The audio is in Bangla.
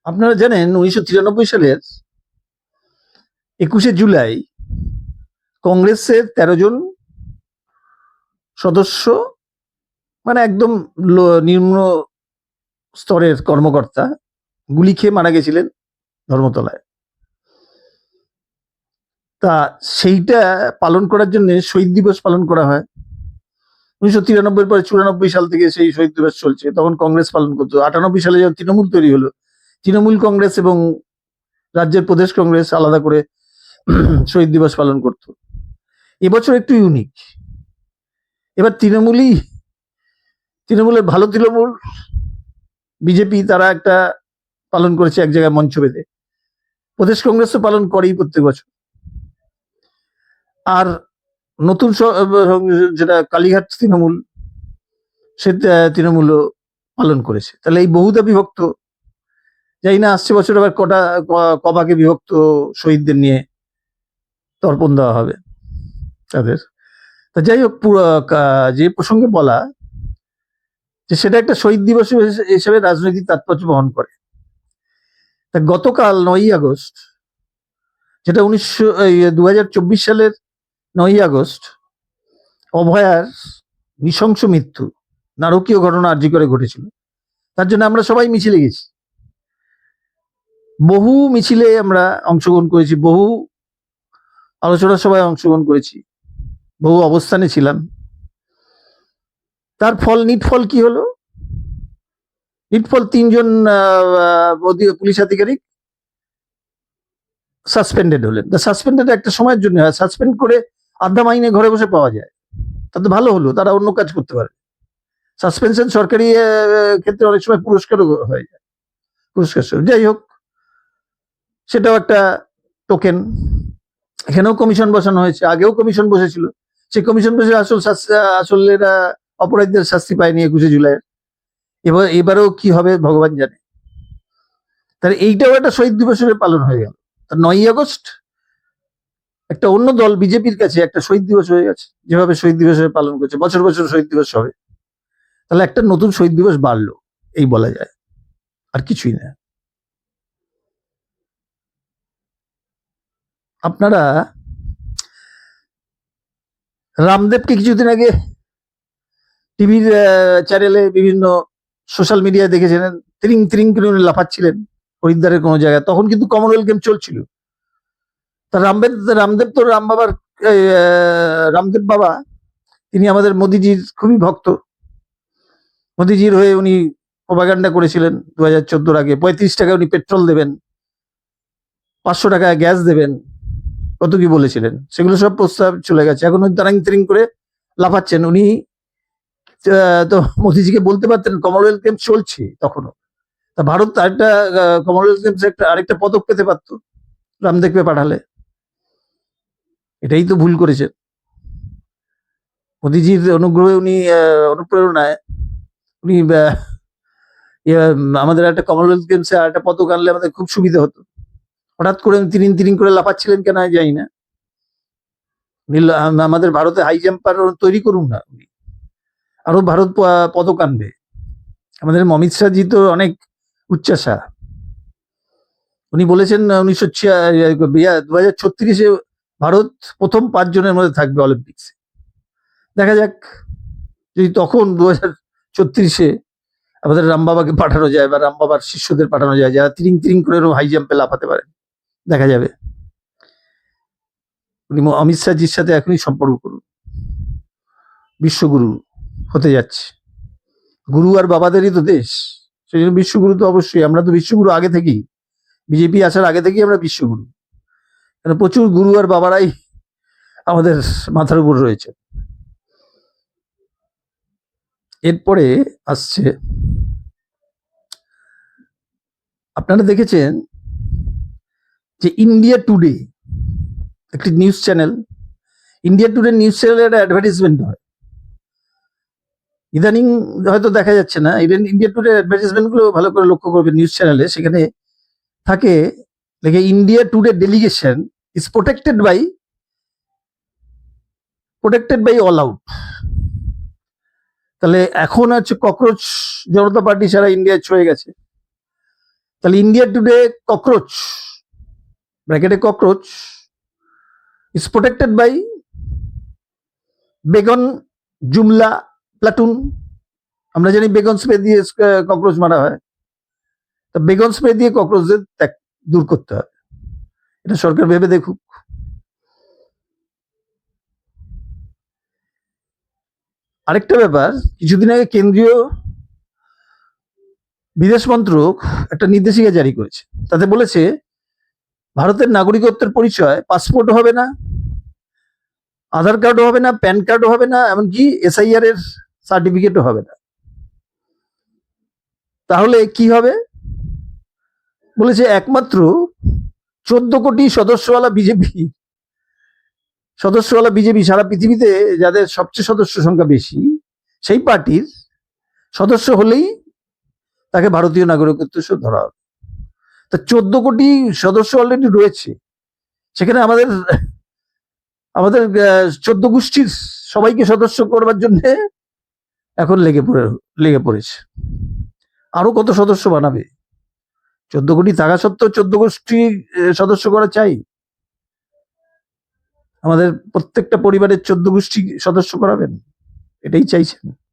আপনারা জানেন 1993 সালের 21শে জুলাই কংগ্রেসের 13 জন সদস্য, মানে একদম নিম্ন স্তরের কর্মকর্তা গুলি খেয়ে মারা গেছিলেন ধর্মতলায়। তা সেইটা পালন করার জন্য শহীদ দিবস পালন করা হয়। 1993 পরে 94 সাল থেকে সেই শহীদ দিবস চলছে। তখন কংগ্রেস পালন করতো। 98 সালে যখন তৃণমূল তৈরি হলো, তৃণমূল কংগ্রেস এবং রাজ্যের প্রদেশ কংগ্রেস আলাদা করে শহীদ দিবস পালন করতো। এবছর একটু ইউনিক। এবার তৃণমূলের ভালো তৃণমূল বিজেপি তারা একটা পালন করেছে এক জায়গায় মঞ্চ বেঁধে। প্রদেশ কংগ্রেস তো পালন করেই প্রত্যেক বছর। আর নতুন যেটা কালীঘাট তৃণমূল, সে তৃণমূলও পালন করেছে। তাহলে এই বহুদা বিভক্ত, যাই না আসছে বছর আবার কবাকে বিভক্ত শহীদদের নিয়ে তর্পণ দেওয়া হবে তাদের। তা যাই হোক, যে প্রসঙ্গে বলা যে সেটা একটা শহীদ দিবস হিসেবে রাজনৈতিক তাৎপর্য বহন করে। তা গতকাল 9ই আগস্ট, যেটা 2024 সালের 9ই আগস্ট, অভয়ার নৃশংস মৃত্যু, নারকীয় ঘটনা আরজি করে ঘটেছিল। তার জন্য আমরা সবাই মিছিলে গেছি, বহু মিছিলে আমরা অংশগ্রহণ করেছি, বহু আলোচনা সভায় অংশগ্রহণ করেছি, বহু অবস্থানে ছিলাম। তার নিটফল কি হলো? নিটফল 3 জন পুলিশ আধিকারিক সাসপেন্ডেড হলেন। সাসপেন্ডেড একটা সময়ের জন্য হয়, সাসপেন্ড করে আধা মাইনে ঘরে বসে পাওয়া যায়, তাতে ভালো হলো, তারা অন্য কাজ করতে পারে। সাসপেনশন সরকারি ক্ষেত্রে অনেক সময় পুরস্কারও হয়ে যায়, পুরস্কার। যাই হোক, সেটাও একটা টোকেন। এখানেও কমিশন বসানো হয়েছে, আগেও কমিশন বসেছিল, সেই কমিশন বসে আসলে এরা অপরাধীদের শাস্তি পায়নি 21শে জুলাই। এবারেও কি হবে ভগবান জানে। তাহলে এইটাও একটা শহীদ দিবস হিসেবে পালন হয়ে গেল। 9ই আগস্ট একটা অন্য দল বিজেপির কাছে একটা শহীদ দিবস হয়ে গেছে, যেভাবে শহীদ দিবস পালন করছে, বছর বছর শহীদ দিবস হবে। তাহলে একটা নতুন শহীদ দিবস বাড়লো, এই বলা যায়, আর কিছুই না। আপনারা রামদেবকে কিছুদিন আগে টিভির চ্যানেলে বিভিন্ন সোশ্যাল মিডিয়ায় দেখেছিলেন, তিরিং তিরিং করে উনি লাফাচ্ছিলেন হরিদ্বারের কোনো জায়গায়। তখন কিন্তু কমনওয়েলথ গেম চলছিল। তা রামদেব তো রামদেব বাবা, তিনি আমাদের মোদিজির খুবই ভক্ত। মোদিজির হয়ে উনি প্রপাগান্ডা করেছিলেন 2014 আগে। 35 টাকায় উনি পেট্রোল দেবেন, 500 টাকায় গ্যাস দেবেন, কত কি বলেছিলেন। সেগুলো সব প্রস্তাব চলে গেছে। এখন উনি তারাং তিরিং করে লাফাচ্ছেন। উনি তো মোদিজিকে বলতে পারতেন, কমনওয়েলথ গেমস চলছে তখনও, তা ভারত আরেকটা কমনওয়েলথ গেমস আরেকটা পদক পেতে পারত রামদেবকে পাঠালে। এটাই তো ভুল করেছেন। মোদিজির অনুগ্রহে উনি অনুপ্রেরণায় উনি আমাদের একটা কমনওয়েলথ গেমসে আর একটা পদক আনলে আমাদের খুব সুবিধা হতো। হঠাৎ করে তিরিং তিরিং করে লাফাচ্ছিলেন কেন জানি না। আমাদের ভারতে হাই জাম্পার তৈরি করুন না, উনি আরো ভারত পদক আনবে। আমাদের অমিত শাহজি তো অনেক উচ্চাসা। উনি বলেছেন 2036-এ ভারত প্রথম 5 জনের মধ্যে থাকবে অলিম্পিক্সে। দেখা যাক, যদি তখন 2036-এ আমাদের রামবাবাকে পাঠানো যায় বা রামবাবার শিষ্যদের পাঠানো যায়, যারা তিরিং তিরিং করে হাই জাম্পে লাফাতে পারে, দেখা যাবে। উনি অমিত শাহজির সাথে এখনই সম্পর্ক করুন, বিশ্বগুরু হতে যাচ্ছে। গুরু আর বাবাদেরই তো দেশ, সেই জন্য বিশ্বগুরু তো অবশ্যই। আমরা তো বিশ্বগুরু আগে থেকেই, বিজেপি আসার আগে থেকেই আমরা বিশ্বগুরু। প্রচুর গুরু আর বাবারাই আমাদের মাথার উপর রয়েছে। এরপরে আসছে, আপনারা দেখেছেন যে ইন্ডিয়া টুডে একটি news channel, India today news চ্যানেলের একটা অ্যাডভার্টাইজমেন্ট হয় ইদানিং, হয়তো দেখা যাচ্ছে না। ইন্ডিয়া টুডে অ্যাডভার্টাইজমেন্ট গুলো ভালো করে লক্ষ্য করবে নিউজ চ্যানেলে, সেখানে থাকে লেখে India today delegation is protected by all out. তাহলে এখন হচ্ছে ককরোচ জনতা পার্টি সারা ইন্ডিয়া ছয়ে গেছে। তাহলে ইন্ডিয়া টুডে ককরোচ, ব্র্যাকেটে cockroach, is protected by Baygon Jumla platoon. আমরা জানি বেগন স্প্রে দিয়ে ককরোচ মারা হয়, তা বেগন স্প্রে দিয়ে ককরোচদের দূর করতে হবে। এটা সরকার ভেবে দেখুক। আরেকটা ব্যাপার, কিছুদিন আগে কেন্দ্রীয় বিদেশ মন্ত্রক একটা নির্দেশিকা জারি করেছে। তাতে বলেছে ভারতের নাগরিকত্বের পরিচয় পাসপোর্ট হবে না, আধার কার্ডও হবে না, প্যান কার্ডও হবে না, এমনকি এসআইআর এর সার্টিফিকেটও হবে না। তাহলে কি হবে? বলেছে একমাত্র 14 কোটি সদস্যওয়ালা বিজেপি সারা পৃথিবীতে যাদের সবচেয়ে সদস্য সংখ্যা বেশি, সেই পার্টির সদস্য হলেই তাকে ভারতীয় নাগরিকত্ব ধরা হবে। তা 14 কোটি সদস্য অলরেডি রয়েছে, সেখানে আমাদের 14 গোষ্ঠীর সবাইকে সদস্য করবার জন্য এখন লেগে পড়েছে। আরো কত সদস্য বানাবে? 14 কোটি থাকা সত্ত্বেও 14 গোষ্ঠী সদস্য করা চাই? আমাদের প্রত্যেকটা পরিবারের 14 গোষ্ঠী সদস্য করাবেন? এটাই চাইছেন?